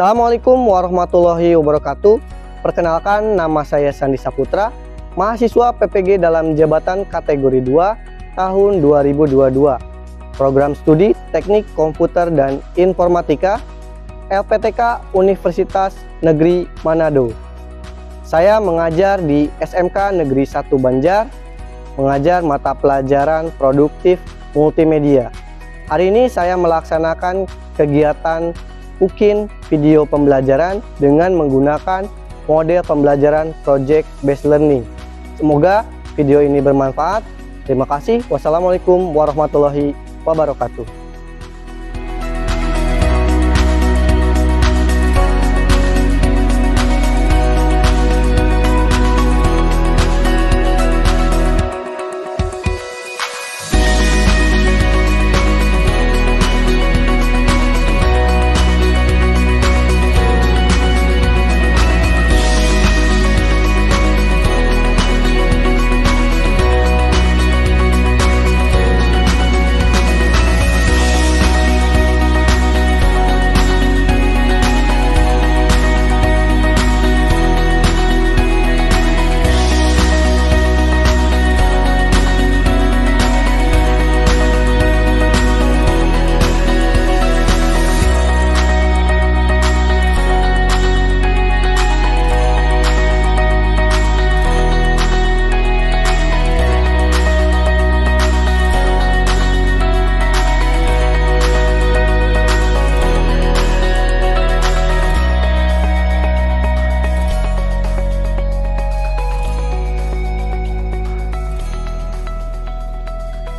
Assalamualaikum warahmatullahi wabarakatuh. Perkenalkan, nama saya Sandi Saputra, mahasiswa PPG dalam jabatan kategori 2 tahun 2022. Program studi Teknik Komputer dan Informatika LPTK Universitas Negeri Manado. Saya mengajar di SMK Negeri 1 Banjar, mengajar mata pelajaran produktif multimedia. Hari ini saya melaksanakan kegiatan UKIN video pembelajaran dengan menggunakan model pembelajaran Project Based Learning. Semoga video ini bermanfaat. Terima kasih. Wassalamualaikum warahmatullahi wabarakatuh.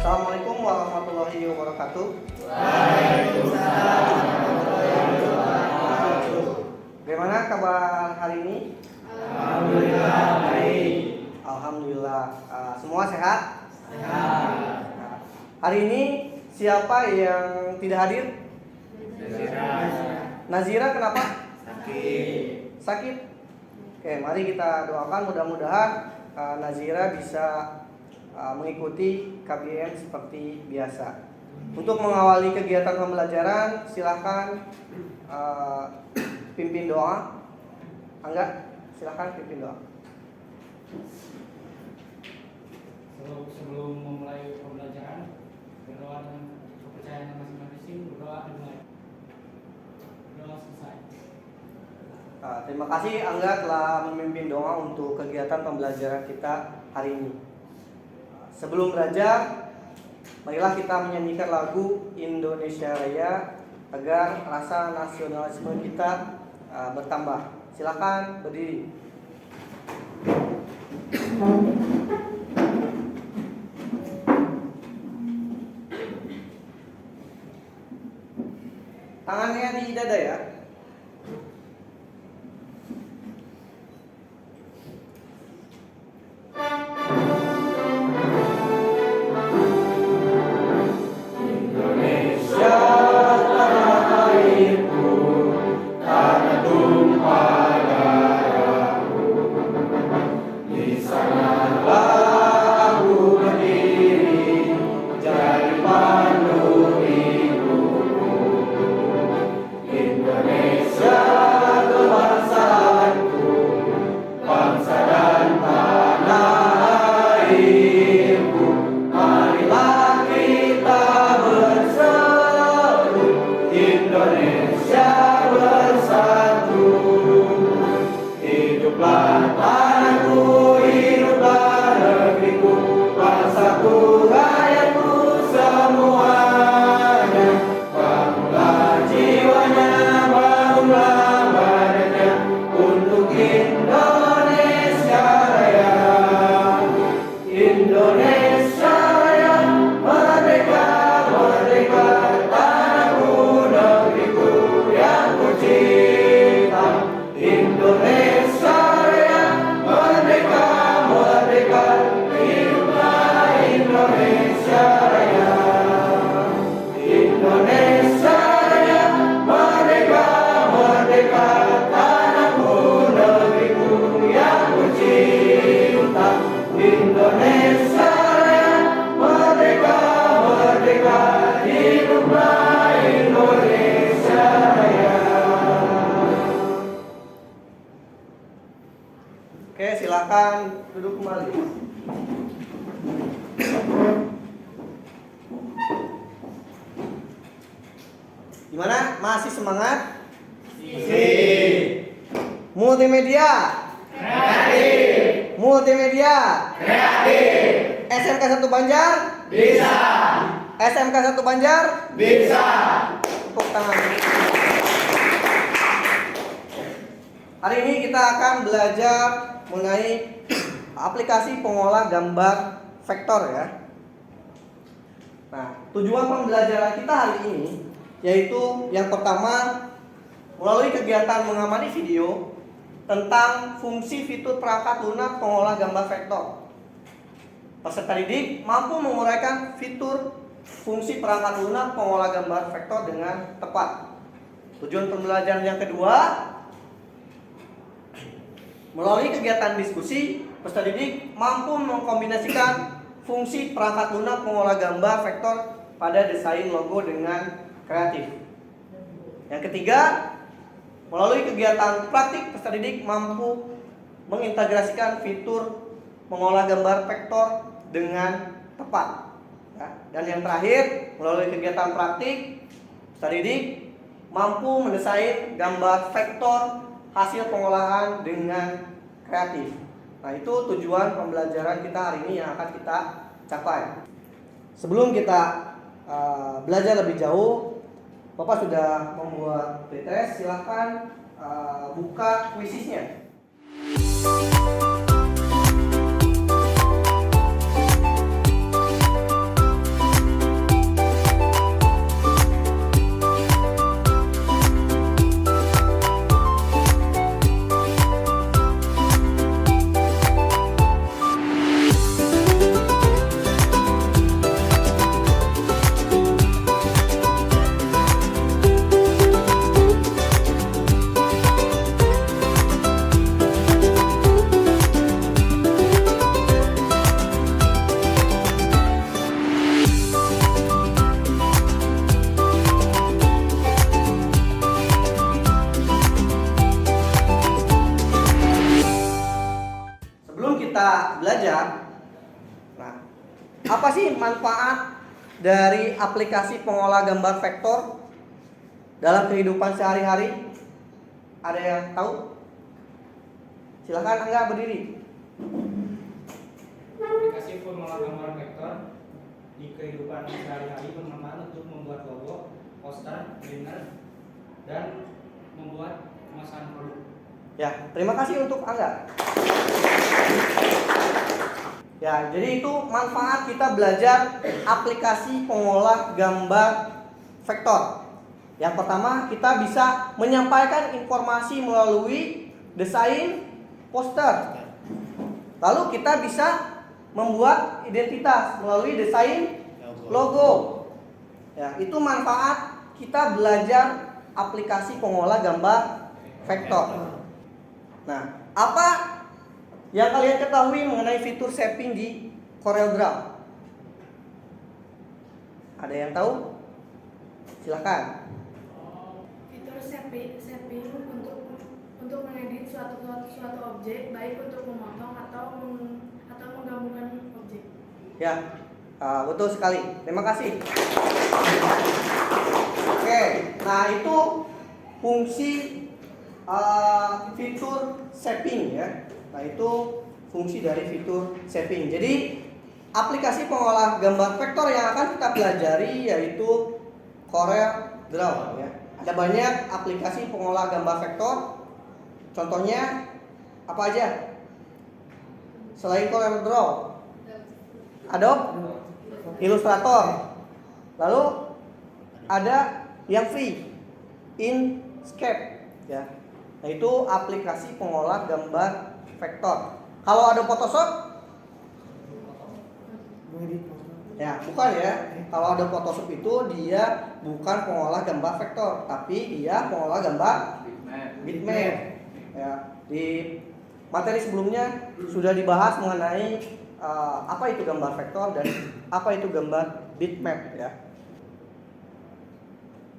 Assalamualaikum warahmatullahi wabarakatuh. Waalaikumsalam warahmatullahi wabarakatuh. Bagaimana kabar hari ini? Alhamdulillah baik. Alhamdulillah. Semua sehat? Sehat. Hari ini siapa yang tidak hadir? Nazira, kenapa? Sakit. Sakit? Oke, mari kita doakan mudah-mudahan Nazira bisa mengikuti KBM seperti biasa. Untuk mengawali kegiatan pembelajaran, silahkan pimpin doa. Angga, silahkan pimpin doa. Sebelum memulai pembelajaran, berdoa dengan kepercayaan masing-masing, berdoa dimulai. Berdoa selesai. Terima kasih Angga telah memimpin doa untuk kegiatan pembelajaran kita hari ini. Sebelum belajar, marilah kita menyanyikan lagu Indonesia Raya agar rasa nasionalisme kita bertambah. Silakan berdiri. Tangannya di dada ya. Merdeka, merdeka, tanahku negeriku. Silakan duduk kembali. Gimana? Masih semangat? Multimedia. Kreatif. Multimedia. Kreatif. SMK 1 Banjar. Bisa. SMK 1 Banjar. Bisa. Tepuk tangan. Hari ini kita akan belajar mengenai aplikasi pengolah gambar vektor ya. Nah, tujuan pembelajaran kita hari ini yaitu yang pertama melalui kegiatan mengamati video tentang fungsi fitur perangkat lunak pengolah gambar vektor. Peserta didik mampu menguraikan fitur fungsi perangkat lunak pengolah gambar vektor dengan tepat. Tujuan pembelajaran yang kedua, melalui kegiatan diskusi, peserta didik mampu mengkombinasikan fungsi perangkat lunak pengolah gambar vektor pada desain logo dengan kreatif. Yang ketiga, melalui kegiatan praktik, peserta didik mampu mengintegrasikan fitur mengolah gambar vektor dengan tepat. Ya. Dan yang terakhir, melalui kegiatan praktik, peserta didik mampu mendesain gambar vektor hasil pengolahan dengan kreatif. Nah, itu tujuan pembelajaran kita hari ini yang akan kita capai. Sebelum kita belajar lebih jauh, Bapak sudah membuat pretest, silahkan buka kuisisnya. Kita belajar. Nah, apa sih manfaat dari aplikasi pengolah gambar vektor dalam kehidupan sehari-hari? Ada yang tahu? Silakan Angga berdiri. Aplikasi pengolah gambar vektor di kehidupan sehari-hari bermanfaat untuk membuat logo, poster, banner, dan membuat kemasan produk. Ya, terima kasih untuk Angga. Ya, jadi itu manfaat kita belajar aplikasi pengolah gambar vektor. Yang pertama, kita bisa menyampaikan informasi melalui desain poster. Lalu kita bisa membuat identitas melalui desain logo. Ya, itu manfaat kita belajar aplikasi pengolah gambar vektor. Nah, apa yang kalian ketahui mengenai fitur shaping di CorelDRAW? Ada yang tahu? Silakan. Fitur shaping untuk mengedit suatu objek, baik untuk memotong atau menggabungkan objek. Ya, betul sekali. Terima kasih. Oke, nah itu fungsi fitur shaping ya. Nah, itu fungsi dari fitur shaping. Jadi aplikasi pengolah gambar vektor yang akan kita pelajari yaitu CorelDRAW ya. Ada banyak aplikasi pengolah gambar vektor. Contohnya apa aja? Selain CorelDRAW, Adobe Illustrator. Lalu ada yang free, Inkscape ya. Nah, itu aplikasi pengolah gambar vektor. Kalau ada Photoshop? Ya, bukan ya. Kalau ada Photoshop itu dia bukan pengolah gambar vektor, tapi dia pengolah gambar bitmap. Ya, di materi sebelumnya sudah dibahas mengenai apa itu gambar vektor dan apa itu gambar bitmap ya.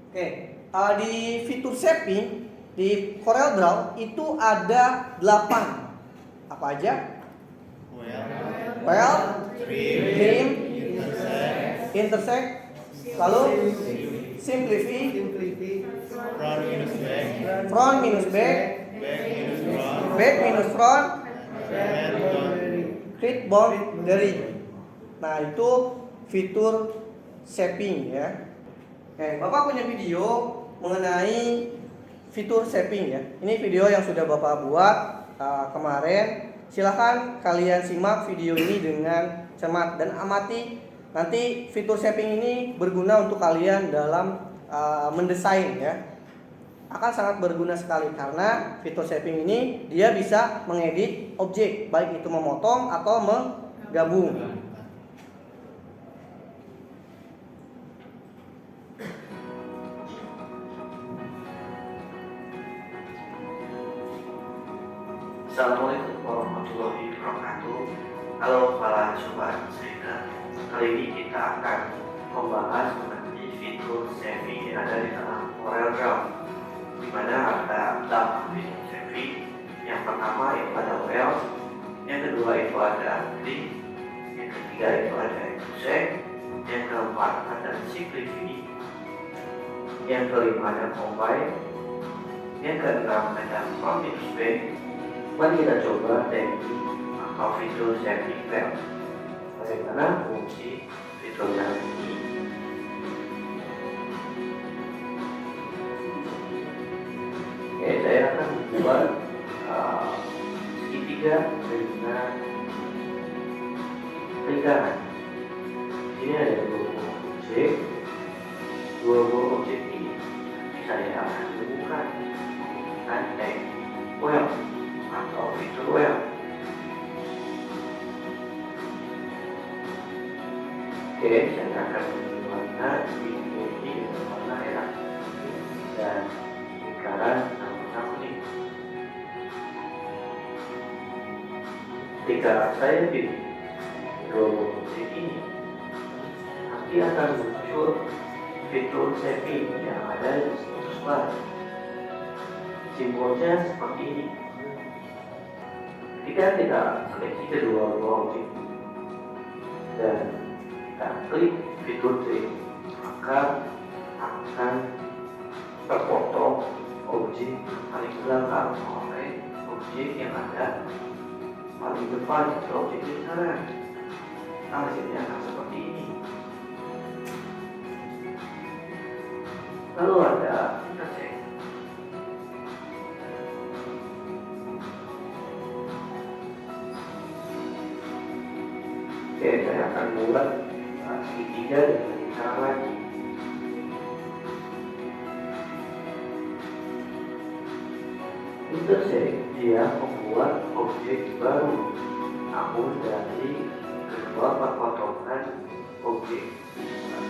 Oke, di fitur shaping di CorelDRAW itu ada 8. Apa aja? well, trim, intersect, lalu simplify, front minus back, back minus front, create boundary. Nah, itu fitur shaping ya. Oke, Bapak punya video mengenai fitur shaping ya. Ini video yang sudah Bapak buat kemarin. Silahkan kalian simak video ini dengan cermat dan amati. Nanti fitur shaping ini berguna untuk kalian dalam mendesain ya. Akan sangat berguna sekali karena fitur shaping ini dia bisa mengedit objek, baik itu memotong atau menggabung. Assalamualaikum warahmatullahi wabarakatuh. Halo para sobat trader. Kali ini kita akan membahas mengenai fitur shaping yang ada di dalam CorelDRAW, di mana ada 8 fitur shaping. Yang pertama itu ada well, yang kedua itu ada click, yang ketiga itu ada intersect, yang keempat ada simplify, yang kelima ada combine, yang keenam ada front minus back. Mari kita coba teknik atau fitur shaping well. Bagaimana fungsi fiturnya ini? Oke, saya akan membuat segitiga dengan lingkaran. Ini ada dua buah objek ini. Saya akan temukan teknik well atau fitur well. Oke, saya akan warna ini dengan warna merah dan lingkaran warna kuning. Ketika saya pilih dua objek ini, nanti akan muncul fitur shaping yang ada di status bar. Simbolnya seperti ini. Ketika kita seleksi kedua objek dan kita klik fitur trim, maka akan terpotong objek paling belakang oleh objek yang ada paling depan ke objek lingkaran. Hasilnya akan seperti ini. Lalu ada intersect. Oke, saya akan buat segitiga dengan lingkaran lagi. Intersect dia membuat objek baru, namun dari kedua perpotongan objek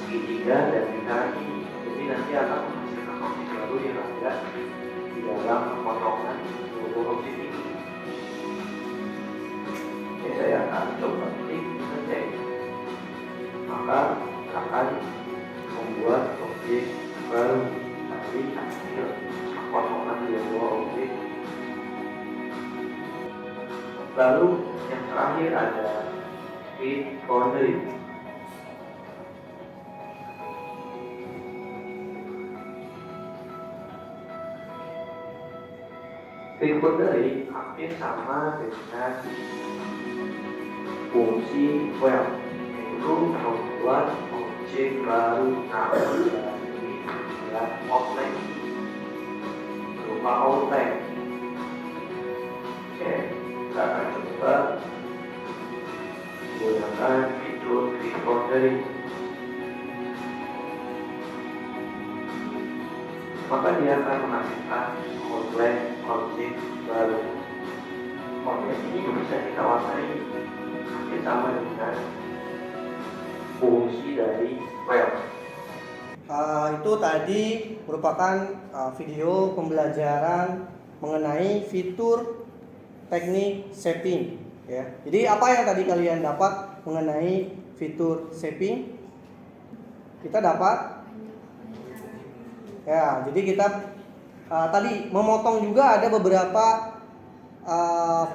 segitiga dan lingkaran ini. Jadi nanti akan menghasilkan objek baru yang ada di dalam perpotongan dua objek ini. Oke, saya akan coba klik intersect, maka akan membuat objek baru dari hasil potongan dua objek. Lalu yang terakhir ada create boundary. Create boundary hampir sama dengan fungsi well, yaitu membuat objek baru namun dari outline berupa outline. Oke, kita akan coba menggunakan fitur create boundary. Maka dia akan menghasilkan outline objek baru. Outline ini bisa kita warnai sama dengan fungsi dari well. Itu tadi merupakan video pembelajaran mengenai fitur teknik shaping ya. Jadi apa yang tadi kalian dapat mengenai fitur shaping? Kita dapat ya, jadi kita tadi memotong juga ada beberapa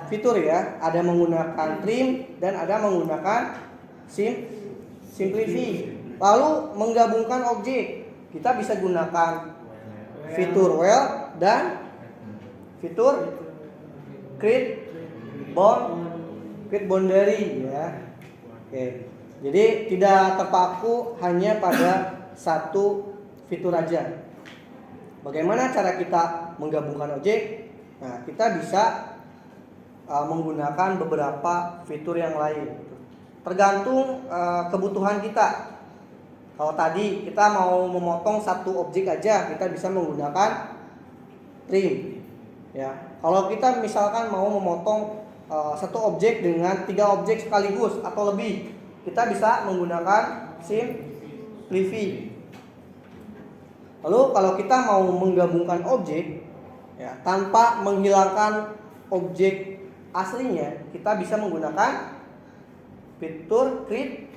fitur ya. Ada menggunakan trim dan ada menggunakan simplify. Lalu menggabungkan objek, kita bisa gunakan fitur well dan fitur create boundary ya. Oke. Jadi tidak terpaku hanya pada satu fitur aja. Bagaimana cara kita menggabungkan objek? Nah, kita bisa menggunakan beberapa fitur yang lain. Tergantung kebutuhan kita. Kalau tadi kita mau memotong satu objek aja, kita bisa menggunakan trim. Ya. Kalau kita misalkan mau memotong satu objek dengan 3 objek sekaligus atau lebih, kita bisa menggunakan simplify. Lalu kalau kita mau menggabungkan objek ya, tanpa menghilangkan objek aslinya, kita bisa menggunakan fitur create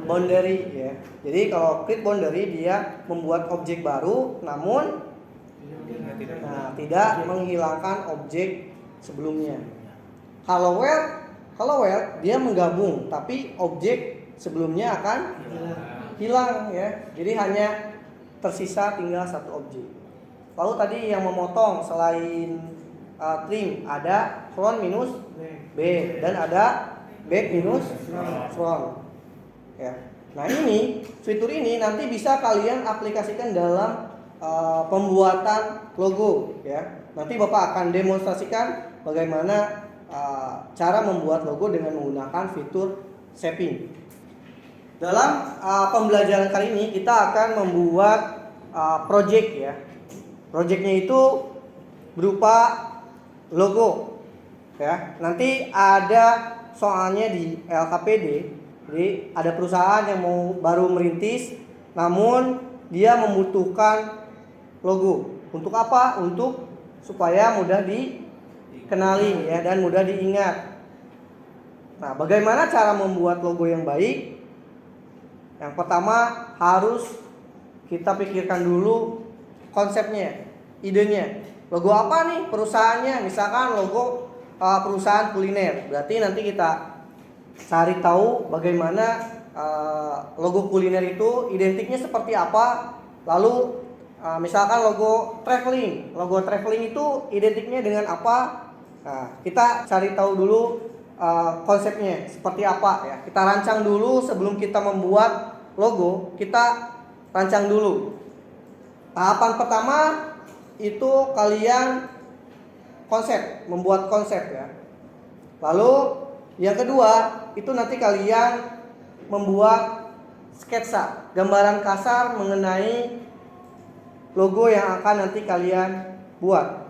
boundary ya. Jadi kalau create boundary dia membuat objek baru namun tidak menghilangkan objek sebelumnya. Kalau well dia menggabung tapi objek sebelumnya akan hilang ya. Jadi hanya tersisa tinggal satu objek. Lalu tadi yang memotong selain trim ada front minus back dan ada back minus front. Ya. Nah ini fitur ini nanti bisa kalian aplikasikan dalam pembuatan logo ya. Nanti Bapak akan demonstrasikan bagaimana cara membuat logo dengan menggunakan fitur shaping. Dalam pembelajaran kali ini kita akan membuat project ya. Projectnya itu berupa logo ya. Nanti ada soalnya di LKPD. Jadi ada perusahaan yang baru merintis, namun dia membutuhkan logo. Untuk apa? Untuk supaya mudah dikenali ya dan mudah diingat. Nah, bagaimana cara membuat logo yang baik? Yang pertama harus kita pikirkan dulu konsepnya, idenya. Logo apa nih perusahaannya? Misalkan logo perusahaan kuliner. Berarti nanti kita cari tahu bagaimana logo kuliner itu identiknya seperti apa. Lalu misalkan logo traveling. Logo traveling itu identiknya dengan apa? Nah, kita cari tahu dulu konsepnya seperti apa ya. Kita rancang dulu sebelum kita membuat logo, kita rancang dulu. Tahapan pertama itu kalian membuat konsep ya. Lalu yang kedua itu nanti kalian membuat sketsa, gambaran kasar mengenai logo yang akan nanti kalian buat.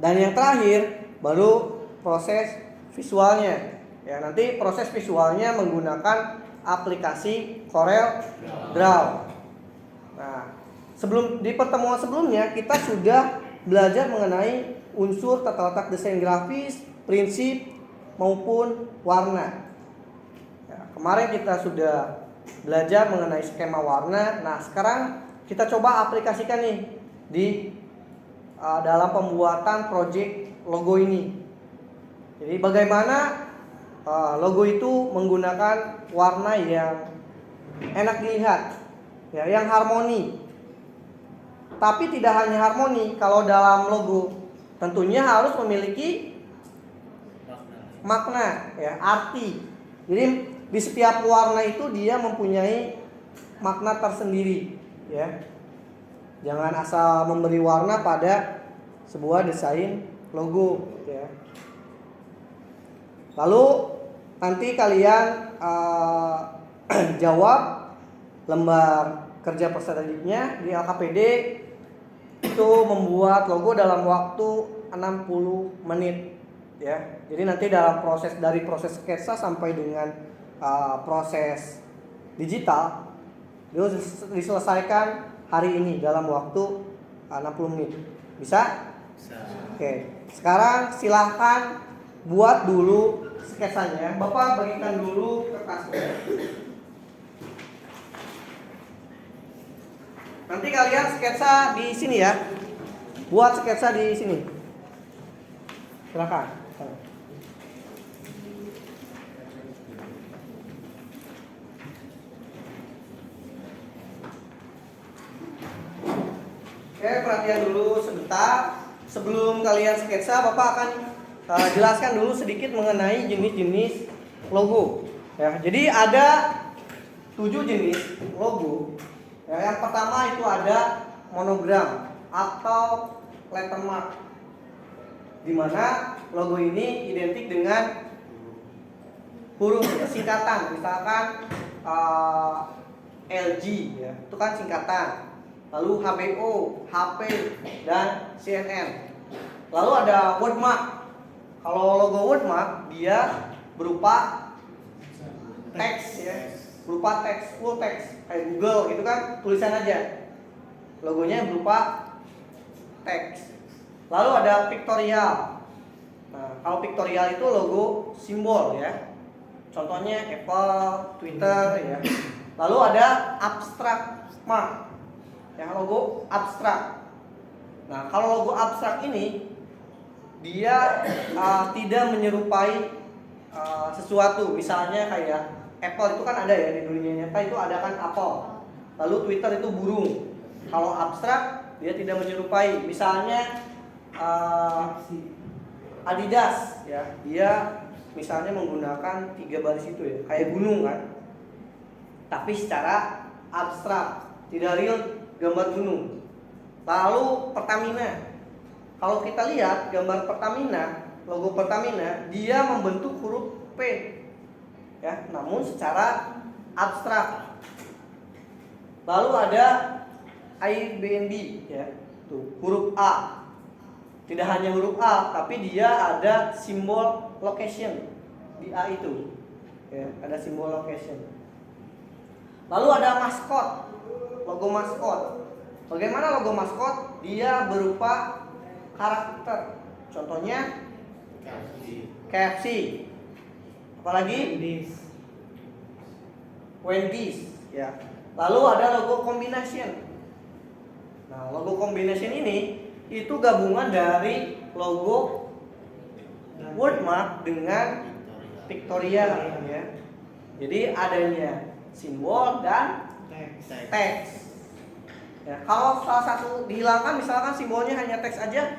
Dan yang terakhir baru proses visualnya. Ya, nanti proses visualnya menggunakan aplikasi Corel Draw. Nah, di pertemuan sebelumnya kita sudah belajar mengenai unsur tata letak desain grafis, prinsip maupun warna. Ya, kemarin kita sudah belajar mengenai skema warna. Nah, sekarang kita coba aplikasikan nih di dalam pembuatan project logo ini. Jadi bagaimana logo itu menggunakan warna yang enak dilihat, ya, yang harmoni. Tapi tidak hanya harmoni, kalau dalam logo tentunya harus memiliki makna, ya, arti. Jadi di setiap warna itu dia mempunyai makna tersendiri, ya. Jangan asal memberi warna pada sebuah desain logo, ya. Lalu nanti kalian jawab lembar kerja peserta didiknya di LKPD itu membuat logo dalam waktu 60 menit, ya. Jadi nanti dalam proses sketsa sampai dengan proses digital itu diselesaikan hari ini dalam waktu 60 menit. Bisa? Bisa. Oke. Sekarang silahkan buat dulu sketsanya. Bapak bagikan dulu kertasnya. Nanti kalian sketsa di sini ya. Buat sketsa di sini. Silakan. Oke, perhatian dulu sebentar. Sebelum kalian sketsa, Bapak akan jelaskan dulu sedikit mengenai jenis-jenis logo. Ya, jadi ada 7 jenis logo. Ya, yang pertama itu ada monogram atau lettermark, di mana logo ini identik dengan huruf singkatan, misalkan LG, ya, itu kan singkatan. Lalu HBO, HP, dan CNN. Lalu ada wordmark. Kalau logo wordmark dia berupa teks, ya, berupa teks, full teks kayak Google gitu kan, tulisan aja. Logonya berupa teks. Lalu ada pictorial. Nah, kalau pictorial itu logo simbol, ya. Contohnya Apple, Twitter, ya. Lalu ada abstract mark. Ya, logo abstrak. Nah, kalau logo abstrak ini dia tidak menyerupai sesuatu. Misalnya kayak Apple itu kan ada ya di dunia nyata, itu ada kan apel. Lalu Twitter itu burung. Kalau abstrak dia tidak menyerupai. Misalnya Adidas, ya, dia misalnya menggunakan 3 baris itu, ya, kayak gunung kan. Tapi secara abstrak, tidak real gambar gunung. Lalu Pertamina. Kalau kita lihat gambar Pertamina, logo Pertamina, dia membentuk huruf P, ya, namun secara abstrak. Lalu ada Airbnb, ya, tuh huruf A. Tidak hanya huruf A, tapi dia ada simbol location di A itu, ya, ada simbol location. Lalu ada maskot, logo maskot. Bagaimana logo maskot? Dia berupa karakter. Contohnya KFC. Apalagi? Wendy's, ya. Lalu ada logo combination. Nah, logo combination ini itu gabungan dari logo wordmark dengan pictorial, ya. Jadi adanya simbol dan teks. Ya, kalau salah satu dihilangkan, misalkan simbolnya hanya teks aja,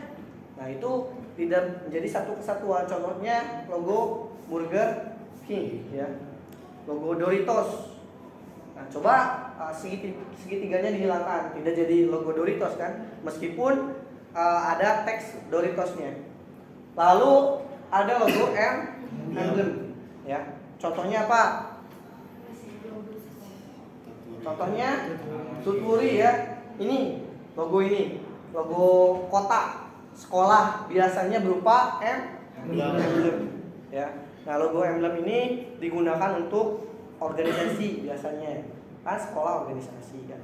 nah itu tidak menjadi satu kesatuan. Contohnya logo Burger King, ya, logo Doritos. Nah, coba segitiganya dihilangkan, tidak jadi logo Doritos kan, meskipun ada teks Doritosnya. Lalu ada logo emblem, ya. Contohnya apa? Contohnya Tuturi, ya. Ini logo kota sekolah biasanya berupa emblem, ya. Nah, logo emblem ini digunakan untuk organisasi biasanya, kan sekolah organisasi kan.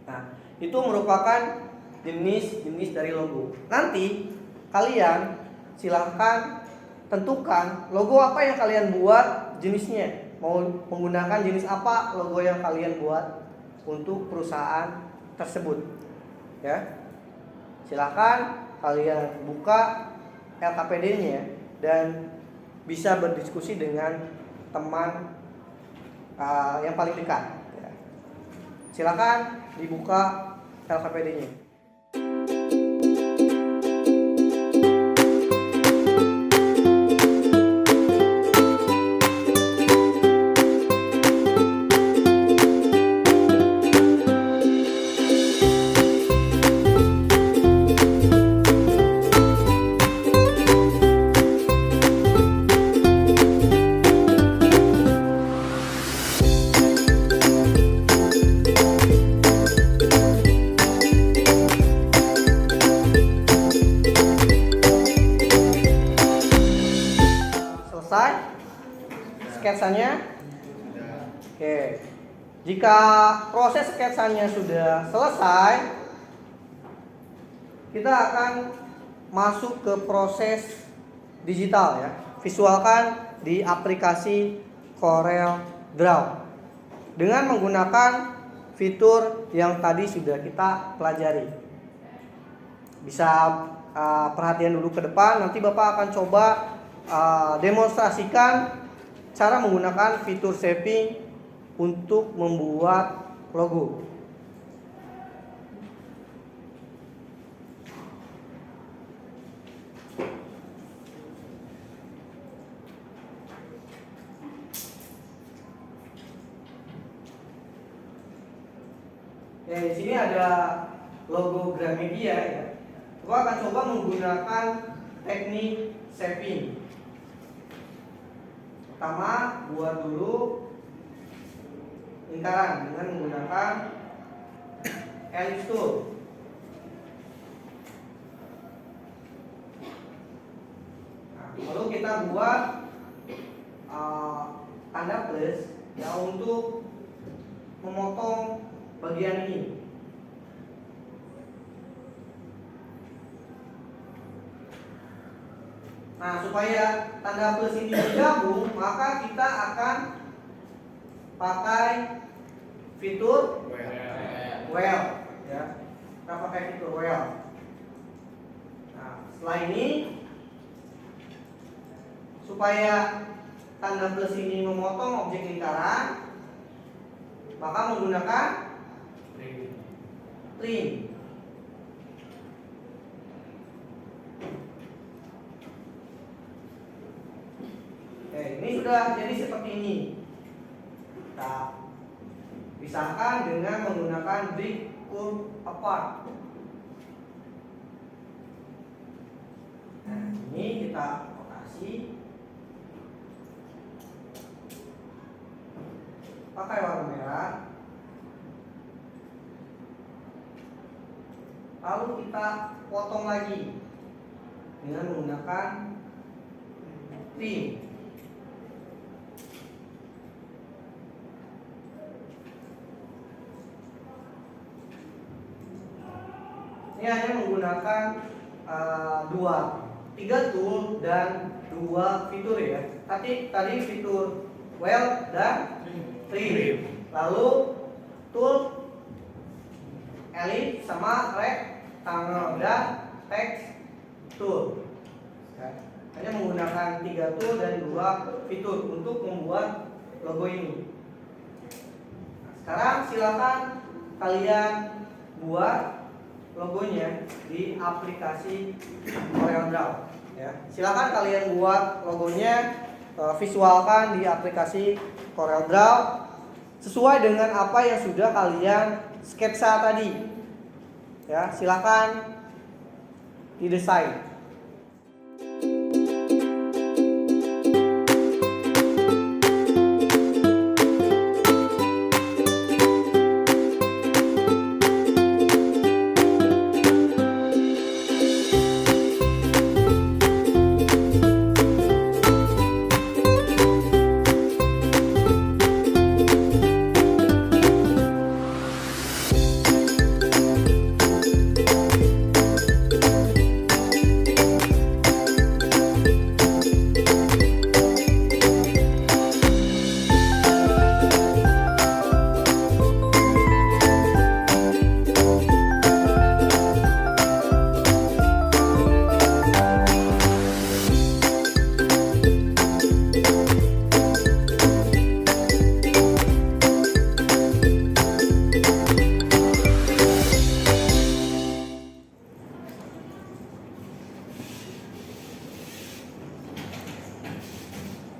Nah, itu merupakan jenis-jenis dari logo. Nanti kalian silahkan tentukan logo apa yang kalian buat jenisnya. Mau menggunakan jenis apa logo yang kalian buat untuk perusahaan tersebut, ya. Silahkan kalian buka LKPD-nya dan bisa berdiskusi dengan teman yang paling dekat, ya. Silahkan dibuka LKPD-nya. Sketsanya. Oke. Jika proses sketsanya sudah selesai, kita akan masuk ke proses digital, ya. Visualkan di aplikasi Corel Draw dengan menggunakan fitur yang tadi sudah kita pelajari. Bisa perhatian dulu ke depan. Nanti Bapak akan coba demonstrasikan cara menggunakan fitur shaping untuk membuat logo. Ya, di sini ada logo Gramedia ya. Bapak akan coba menggunakan teknik shaping. Pertama, buat dulu lingkaran dengan menggunakan ellipse tool. Nah, lalu kita buat tanda plus ya untuk memotong bagian ini. Nah, supaya tanda plus ini bergabung, maka kita akan pakai fitur well ya. Kita pakai fitur well. Nah, setelah ini supaya tanda plus ini memotong objek lingkaran, maka menggunakan trim. Oke, ini sudah jadi seperti ini. Kita pisahkan dengan menggunakan break curve apart. Nah, ini kita rotasi. Pakai warna merah. Lalu kita potong lagi dengan menggunakan trim. Ini hanya menggunakan 3 tool dan 2 fitur ya. Tadi fitur well dan trim. Lalu tool ellipse sama rectangle dan text tool. Hanya menggunakan 3 tool dan 2 fitur untuk membuat logo ini. Nah, sekarang silakan kalian buat logonya di aplikasi CorelDRAW ya. Silakan kalian buat logonya, visualkan di aplikasi CorelDRAW sesuai dengan apa yang sudah kalian sketsa tadi. Ya, silakan didesain.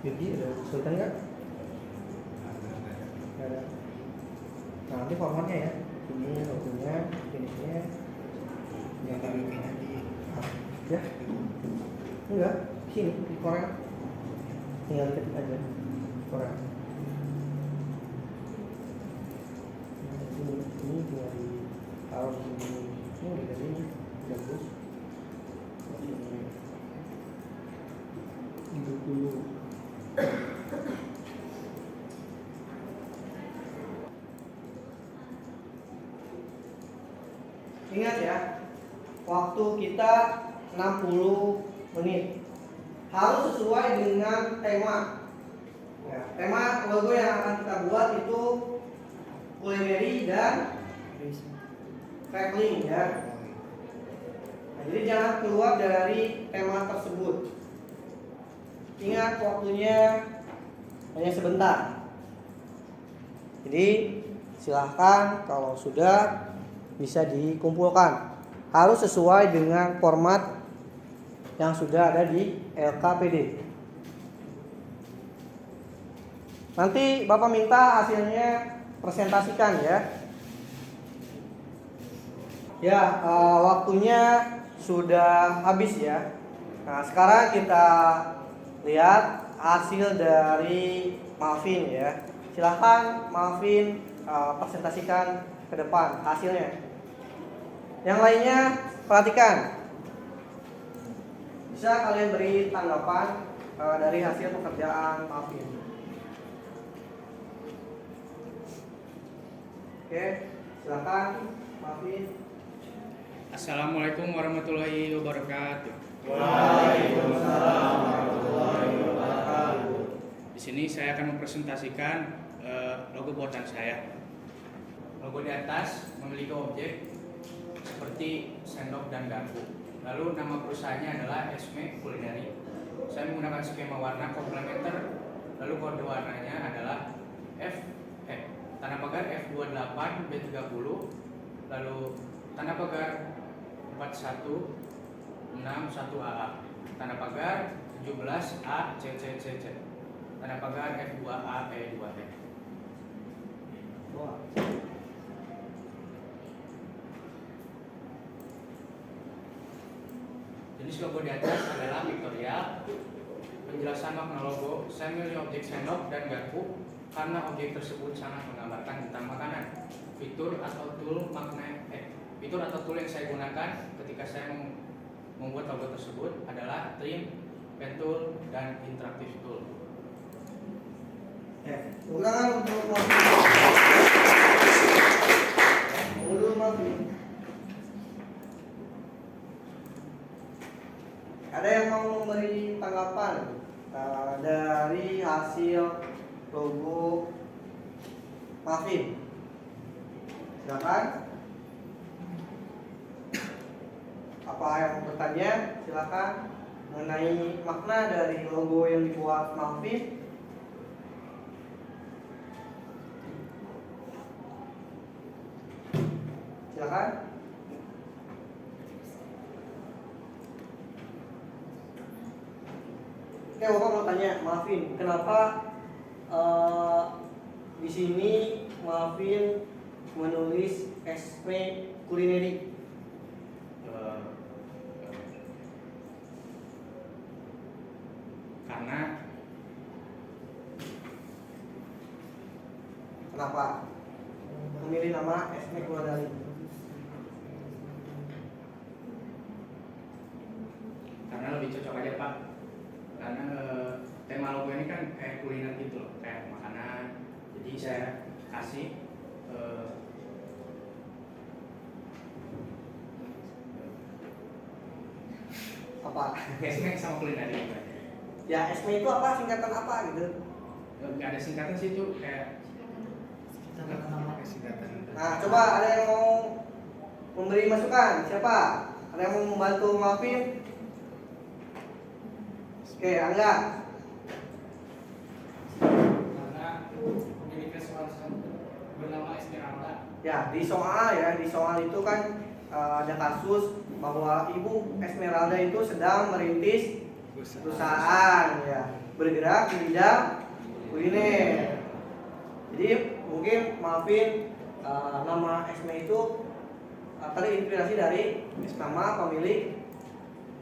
Jadi ada kesulitan nggak? Ada. Nah, nanti formatnya ya. Ini logonya, finishnya. Yang tadi ya? Enggak, sini di Corel. Tinggal ketik aja Corel. Ini tinggal ditaruh di sini. Ini udah sini, bagus. Duduk dulu. Ingat ya, waktu kita 60 menit harus sesuai dengan tema ya, tema logo yang akan kita buat itu culinary dan traveling ya. Nah, Jadi jangan keluar dari tema tersebut. Ingat waktunya hanya sebentar. Jadi silahkan kalau sudah bisa dikumpulkan. Harus sesuai dengan format yang sudah ada di LKPD. Nanti Bapak minta hasilnya presentasikan ya. Ya, waktunya sudah habis ya. Nah, sekarang kita lihat hasil dari Malvin ya. Silahkan Malvin presentasikan ke depan hasilnya. Yang lainnya perhatikan. Bisa kalian beri tanggapan dari hasil pekerjaan Malvin. Oke, silakan Malvin. Assalamualaikum warahmatullahi wabarakatuh. Waalaikumsalam warahmatullahi wabarakatuh. Di sini saya akan mempresentasikan logo buatan saya. Logo di atas memiliki objek seperti sendok dan garpu. Lalu nama perusahaannya adalah Esme Culinary. Saya menggunakan skema warna komplementer. Lalu kode warnanya adalah tanda pagar F28 B30. Lalu tanda pagar 4161AA. Tanda pagar 17A CCCC. Tanda pagar F2A E2E. Jenis logo di atas adalah pictorial. Penjelasan makna logo, saya memilih objek sendok dan garpu karena objek tersebut sangat menggambarkan tentang makanan. Fitur atau tool yang saya gunakan ketika saya membuat logo tersebut adalah trim, pen tool, dan interactive tool. Ulangan untuk Malvin. Ada yang mau memberi tanggapan dari hasil logo Malvin? Silakan. Apa yang mau bertanya? Silakan mengenai makna dari logo yang dibuat Malvin. Silakan. Oke, Bapak mau tanya, Malvin, kenapa di sini Malvin menulis Esme Culinary? Kenapa memilih nama Esme Culinary? Karena lebih cocok aja Pak. Karena tema logo ini kan kayak kuliner gitu loh, kayak makanan. Jadi saya kasih Apa? Esme sama kuliner gitu. Ya, Esme itu apa? Singkatan apa gitu? Gak ada singkatan sih itu kayak singkatan. Nah, coba ada yang mau memberi masukan? Siapa? Ada yang mau membantu Malvin? Oke, Angga. Karena memiliki sesuatu bernama Esmeralda. Ya, di soal itu kan ada kasus bahwa Ibu Esmeralda itu sedang merintis perusahaan ya, bergerak di bidang kuliner. Jadi mungkin Malvin nama Esme itu terinspirasi dari nama pemilik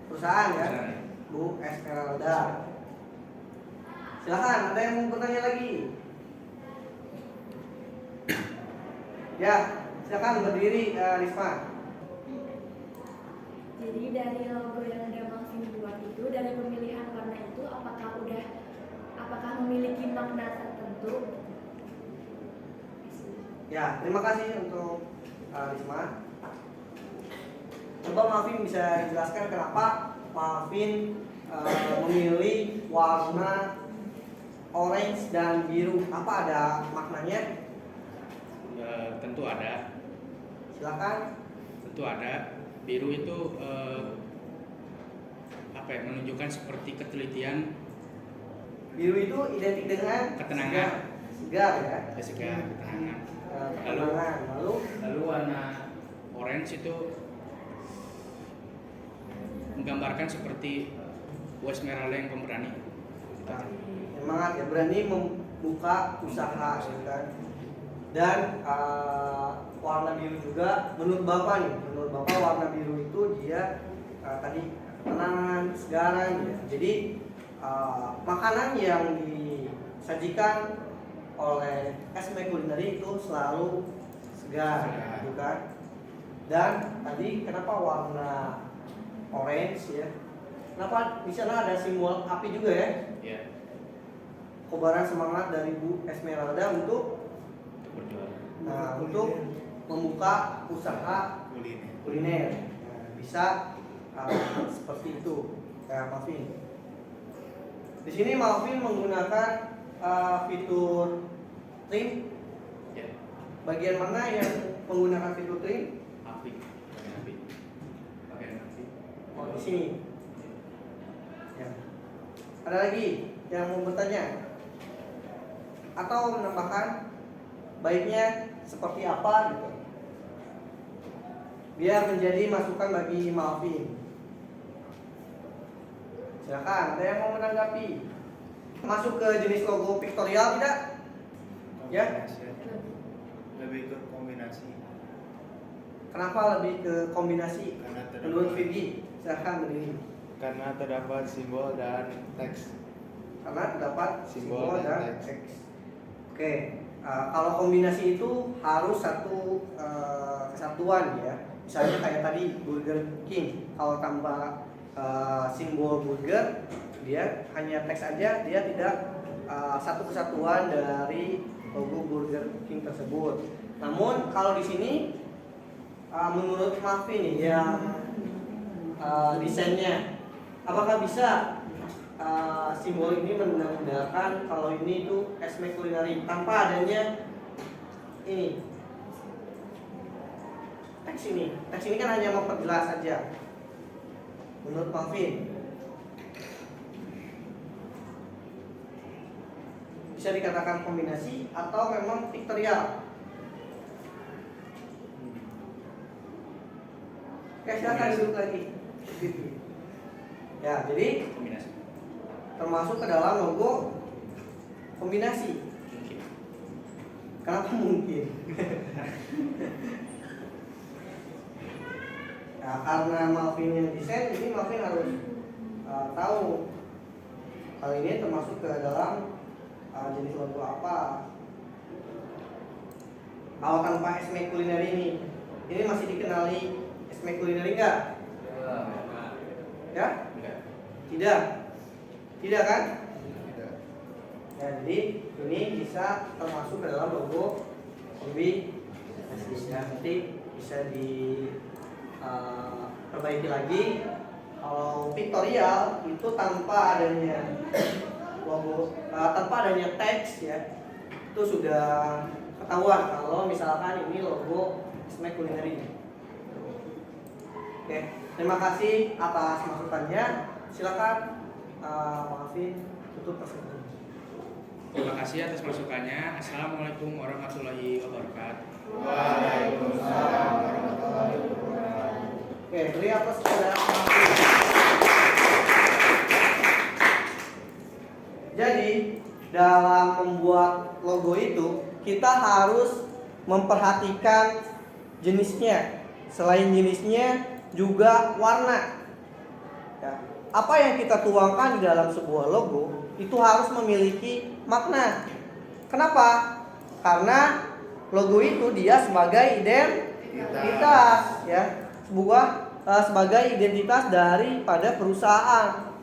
perusahaan ya, Bu Esmeralda. Silakan, ada yang mau bertanya lagi? Ya, silakan berdiri, Risma. Jadi dari logo yang ada Malvin buat itu, dari pemilihan warna itu, apakah memiliki makna tertentu? Ya, terima kasih untuk Risma. Coba Malvin bisa jelaskan kenapa Malvin memilih warna orange dan biru. Apa ada maknanya? Tentu ada. Silakan. Tentu ada. Biru itu menunjukkan seperti ketelitian, Biru itu identik dengan ketenangan, segar ya. segar, ketenangan. Ketenangan. Lalu warna orange itu menggambarkan seperti Esmeralda yang pemberani. Semangat ya, berani membuka usaha gitu kan. Dan warna biru juga menurut Bapak warna biru itu dia tadi ketenangan, kesegaran ya. Jadi makanan yang disajikan oleh Esme Culinary itu selalu segar gitu kan. Dan tadi kenapa warna orange ya? Kenapa di sana ada simbol api juga ya? Ya, Kobaran semangat dari Bu Esmeralda untuk berjualan. untuk membuka usaha kuliner. Nah, bisa seperti itu kayak Malvin. Di sini Malvin menggunakan fitur trim. Ya, Bagian mana yang menggunakan fitur trim? api. Bagian api. Oh, di sini. Ya. Ada lagi yang mau bertanya? Atau menambahkan baiknya seperti apa gitu? Biar menjadi masukan bagi Malvin. Silakan, ada yang mau menanggapi? Masuk ke jenis logo pictorial tidak? Ya? Lebih ke kombinasi. Kenapa lebih ke kombinasi? Karena Menurut Vicky, silakan berdiri. Karena terdapat simbol dan teks. Karena terdapat simbol Simbol dan dan teks. teks. Oke, kalau kombinasi itu harus satu kesatuan ya. Misalnya kayak tadi Burger King, kalau tambah simbol burger, dia hanya teks aja, dia tidak satu kesatuan dari logo Burger King tersebut. Namun kalau di sini menurut Malvin nih yang desainnya, apakah bisa simbol ini menandakan kalau ini itu Esme Culinary tanpa adanya ini teks ini? Teks ini kan hanya memperjelas saja. Menurut Malvin, bisa dikatakan kombinasi atau memang pictorial? Oke, silakan duduk lagi. Ya, jadi Kombinasi. termasuk ke dalam logo kombinasi. Mungkin. Kenapa mungkin? Nah, karena Malvin yang desain, ini Malvin harus tahu hal ini termasuk ke dalam jenis logo apa. Kalau tanpa Esme Culinary ini masih dikenali Esme Culinary enggak? Ya? Enggak. Tidak kan? Tidak. Ya, jadi ini bisa termasuk ke dalam logo kombinasi. Ya, nanti bisa perbaiki lagi. Kalau pictorial itu tanpa adanya logo, tanpa adanya teks ya, itu sudah ketahuan kalau misalkan ini logo Esme Culinary. Oke, terima kasih atas masukannya. Silakan Malvin tutup persidangan. Terima kasih atas masukannya. Assalamualaikum warahmatullahi wabarakatuh. Waalaikumsalam warahmatullahi wabarakatuh. Oke, beri atas saudara Malvin. Jadi dalam membuat logo itu kita harus memperhatikan jenisnya. Selain jenisnya juga warna. Ya. Apa yang kita tuangkan di dalam sebuah logo itu harus memiliki makna. Kenapa? Karena logo itu dia sebagai identitas, ya, sebagai identitas daripada perusahaan.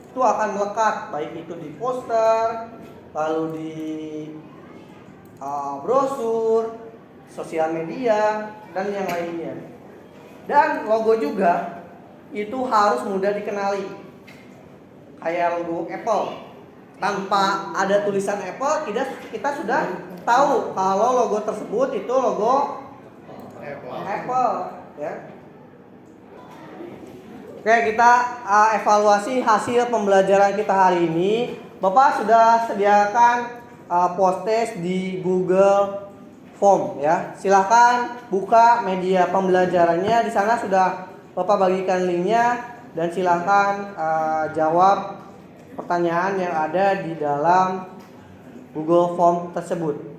Itu akan melekat baik itu di poster, lalu di brosur, sosial media dan yang lainnya. Dan logo juga itu harus mudah dikenali. Kayak logo Apple. Tanpa ada tulisan Apple, kita sudah tahu kalau logo tersebut itu logo Apple, ya. Oke, kita evaluasi hasil pembelajaran kita hari ini. Bapak sudah sediakan post test di Google Form ya. Silahkan buka media pembelajarannya. Di sana sudah Bapak bagikan linknya dan silahkan jawab pertanyaan yang ada di dalam Google Form tersebut.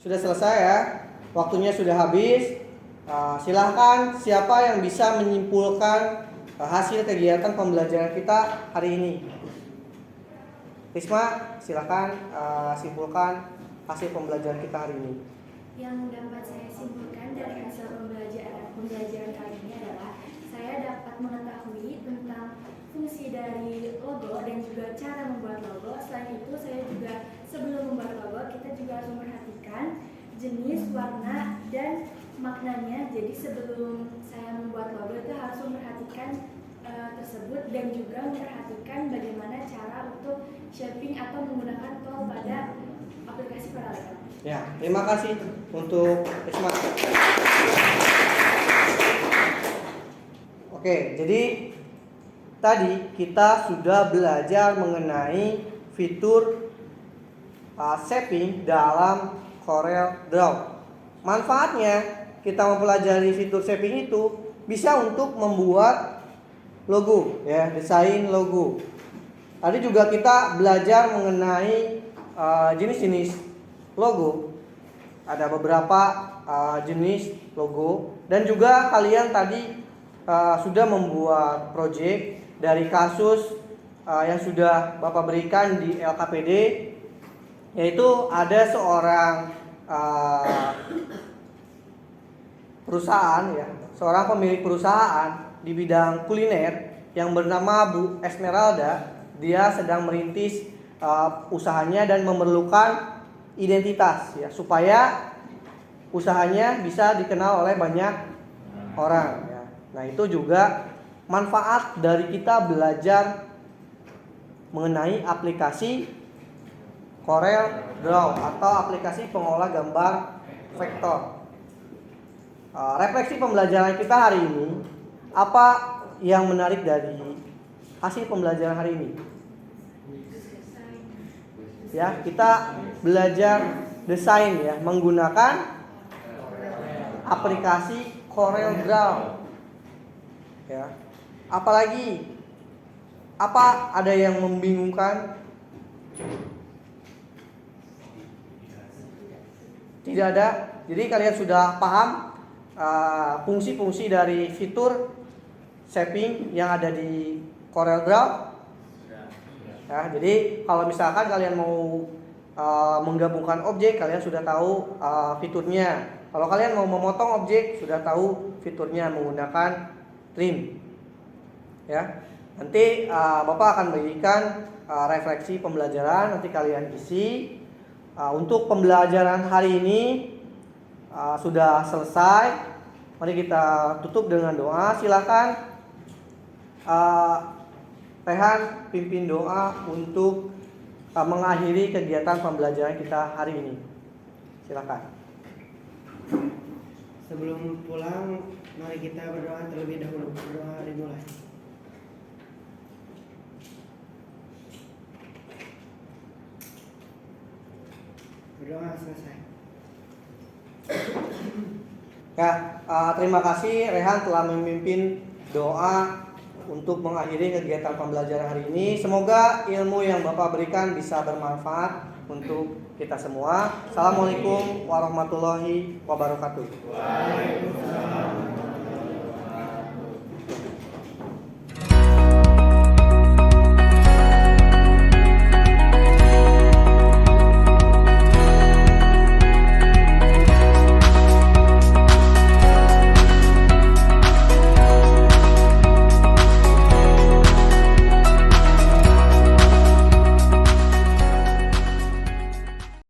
Sudah selesai ya, waktunya sudah habis. Silahkan siapa yang bisa menyimpulkan hasil kegiatan pembelajaran kita hari ini. Risma, silahkan simpulkan hasil pembelajaran kita hari ini. Yang dapat saya simpulkan dari hasil pembelajaran kali ini adalah saya dapat mengetahui tentang fungsi dari logo dan juga cara membuat logo. Selain itu, saya juga sebelum membuat logo kita juga harus memperhatikan jenis, warna, dan maknanya. Jadi sebelum saya membuat logo itu harus memperhatikan tersebut dan juga memperhatikan bagaimana cara untuk shaping atau menggunakan tool pada aplikasi Corel. Ya, terima kasih untuk Risma. Oke, jadi tadi kita sudah belajar mengenai fitur shaping dalam Corel Draw. Manfaatnya kita mempelajari fitur shaping itu bisa untuk membuat logo, ya, desain logo. Tadi juga kita belajar mengenai jenis-jenis logo. Ada beberapa jenis logo dan juga kalian tadi sudah membuat project dari kasus yang sudah Bapak berikan di LKPD, yaitu ada seorang perusahaan ya, seorang pemilik perusahaan di bidang kuliner yang bernama Bu Esmeralda. Dia sedang merintis usahanya dan memerlukan identitas ya, supaya usahanya bisa dikenal oleh banyak orang ya. Nah, itu juga manfaat dari kita belajar mengenai aplikasi Corel Draw atau aplikasi pengolah gambar vektor. Refleksi pembelajaran kita hari ini, apa yang menarik dari hasil pembelajaran hari ini? Ya, kita belajar desain ya, menggunakan aplikasi Corel Draw. Ya. Apalagi apa ada yang membingungkan? Tidak ada. Jadi kalian sudah paham fungsi-fungsi dari fitur shaping yang ada di Corel Draw. Ya, jadi kalau misalkan kalian mau menggabungkan objek, kalian sudah tahu fiturnya. Kalau kalian mau memotong objek, sudah tahu fiturnya menggunakan trim. Ya, nanti Bapak akan bagikan refleksi pembelajaran, nanti kalian isi. Untuk pembelajaran hari ini sudah selesai. Mari kita tutup dengan doa. Silakan Rehan pimpin doa untuk mengakhiri kegiatan pembelajaran kita hari ini. Silakan. Sebelum pulang, mari kita berdoa terlebih dahulu. Berdoa dimulai. Berdoa selesai. Ya, terima kasih Rehan telah memimpin doa untuk mengakhiri kegiatan pembelajaran hari ini. Semoga ilmu yang Bapak berikan bisa bermanfaat untuk kita semua. Assalamualaikum warahmatullahi wabarakatuh. Waalaikumsalam.